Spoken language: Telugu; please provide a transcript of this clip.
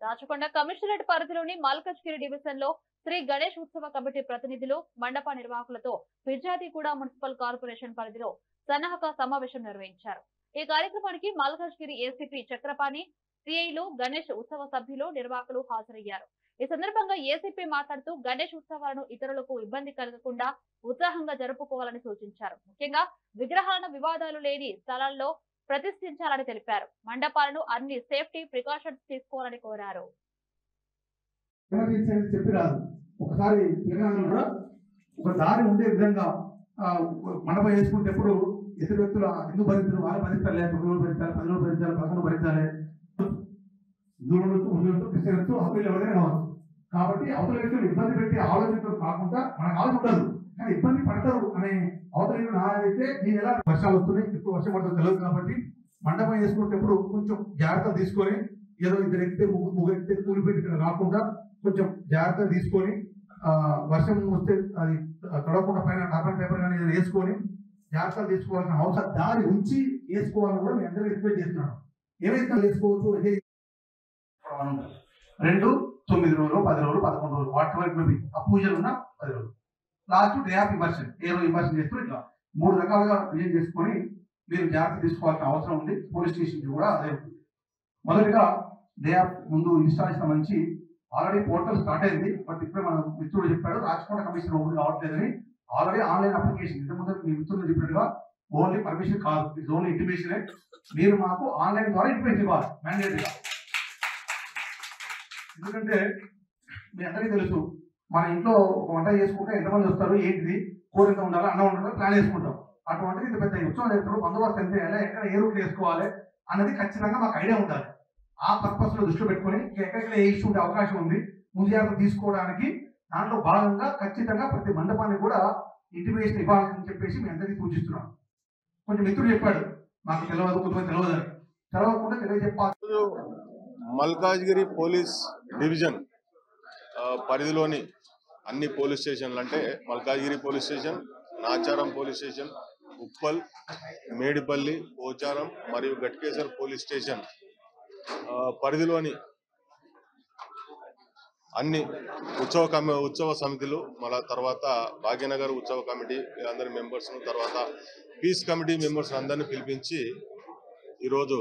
రాచకొండ కమిషనరేట్ పరిధిలోని మల్కజ్గిరి డివిజన్ లో శ్రీ గణేష్ ఉత్సవ కమిటీ ప్రతినిధులు మండప నిర్వాహకులతో ఫిర్యాదిగూడ మున్సిపల్ కార్పొరేషన్ పరిధిలో సన్నాహక సమావేశం నిర్వహించారు. ఈ కార్యక్రమానికి మల్కజ్గిరి ఏసీపీ చక్రపాణి, సిఐలు, గణేష్ ఉత్సవ సభ్యులు, నిర్వాహకులు హాజరయ్యారు. ఈ సందర్భంగా ఏసీపీ మాట్లాడుతూ గణేష్ ఉత్సవాలను ఇతరులకు ఇబ్బంది కలగకుండా ఉత్సాహంగా జరుపుకోవాలని సూచించారు. ముఖ్యంగా విగ్రహాలను వివాదాలు లేని స్థలాల్లో ప్రతిష్ఠించాలని తెలిపారు. మండపాలను అన్ని సేఫ్టీ ప్రికాషన్స్ తీసుకోవాలని కోరారు. ఒకసారి ఒక దారి ఉండే విధంగా మండపం వేసుకునేటప్పుడు ఇతర వ్యక్తులు ఎందుకు భరించారు, వాళ్ళు భరిస్తారు, 9 రోజులు భరించాలి, 10 రోజులు భరించాలి, 11 భరించాలి, క్రిస్టియన్స్ హక్కులు ఎవరైనా కావచ్చు. కాబట్టి అవతల వ్యక్తులు ఇబ్బంది పెట్టి ఆలోచనలు కాకుండా మనకు ఆలోచన ఉండదు, కానీ ఇబ్బంది పడతారు అనే అవతల నాదైతే నేను ఎలా వర్షాలు వస్తున్నాయి, ఇప్పుడు వర్షం పడుతుంది తెలియదు. కాబట్టి మండపం వేసుకునేటప్పుడు కొంచెం జాగ్రత్తలు తీసుకొని, ఏదో ఇద్దరు ఎక్కితే ముగ్గురు ఎక్కితే కూలిపెట్టి రాకుండా కొంచెం జాగ్రత్తలు తీసుకొని, వర్షం వస్తే అది తడవకుండా పైన కార్బన్ పేపర్ కానీ వేసుకొని జాగ్రత్తలు తీసుకోవాల్సిన అవసరం దారి ఉంచి వేసుకోవాలని కూడా మీ అందరూ రిక్వెస్ట్ చేస్తున్నాను. ఏవైతే వేసుకోవచ్చు 2, 9 రోజులు, 10 రోజులు, 11 రోజులు, వాటి వరకు ఆ పూజలు ఉన్న 10 రోజులు, లాస్ట్ డే ఆఫ్ ఇమర్షన్, ఏ రోజు ఇమర్షన్ చేస్తూ ఇట్లా 3 రకాలుగా డిజైన్ చేసుకొని మీరు జాగ్రత్త తీసుకోవాల్సిన అవసరం ఉంది. పోలీస్ స్టేషన్ కూడా అదే ఉంటుంది. మొదటిగా డే ఆఫ్ ముందు ఇన్స్టాలేషన్ నుంచి ఆల్రెడీ పోర్టల్ స్టార్ట్ అయింది. బట్ ఇప్పుడే మన మిత్రుడు చెప్పాడు రాచకొండ కమిషన్ ఓపెన్ కావట్లేదని. ఆల్రెడీ ఆన్లైన్ అప్లికేషన్ ఇంతకుముందు మీ మిత్రులు చెప్పినట్టుగా ఓన్లీ పర్మిషన్ కాదు, ఇట్స్ ఓన్లీ ఇంటిమేషనే. మీరు మాకు ఆన్లైన్ ద్వారా ఇంటిమేషన్ ఇవ్వాలి మ్యాండేటరీగా. ఎందుకంటే మీ అందరికీ తెలుసు, మన ఇంట్లో ఒక వంట చేసుకుంటే ఎంతమంది వస్తారు, ఏంటిది, కూర ఎంత ఉండాలి, అన్నం ఉండాలి, ప్లాన్ వేసుకుంటాం. అటువంటిది ఇంత పెద్ద ఉత్సవం చేస్తారు, బందోబస్తు ఎంత వేయాలి, ఎక్కడ ఏ రూట్లు వేసుకోవాలి అన్నది ఖచ్చితంగా మాకు ఐడియా ఉండాలి. ఆ పర్పస్ లో దృష్టిలో పెట్టుకొని ఎక్కడెక్కడ ఏ ఇష్యూ ఉండే అవకాశం ఉంది ముందు జాగ్రత్త తీసుకోవడానికి దాంట్లో భాగంగా ఖచ్చితంగా ప్రతి మండపాన్ని కూడా ఇంటిమేషన్ ఇవ్వాలని చెప్పేసి మీ అందరికీ సూచిస్తున్నాను. కొంచెం మిత్రుడు చెప్పాడు మాకు తెలియదు, కొంతమంది తెలియదని, తెలవకుండా తెలియజెప్పాలి. మల్కాజ్గిరి పోలీస్ డివిజన్ పరిధిలోని అన్ని పోలీస్ స్టేషన్లు అంటే Malkajgiri police station, Nacharam police station, Uppal, Medipally, Pocharam మరియు గట్కేసర్ పోలీస్ స్టేషన్ పరిధిలోని అన్ని ఉత్సవ సమితులు, మళ్ళా తర్వాత భాగ్యనగర్ ఉత్సవ కమిటీ అందరి మెంబర్స్, తర్వాత పీస్ కమిటీ మెంబర్స్ అందరినీ పిలిపించి ఈరోజు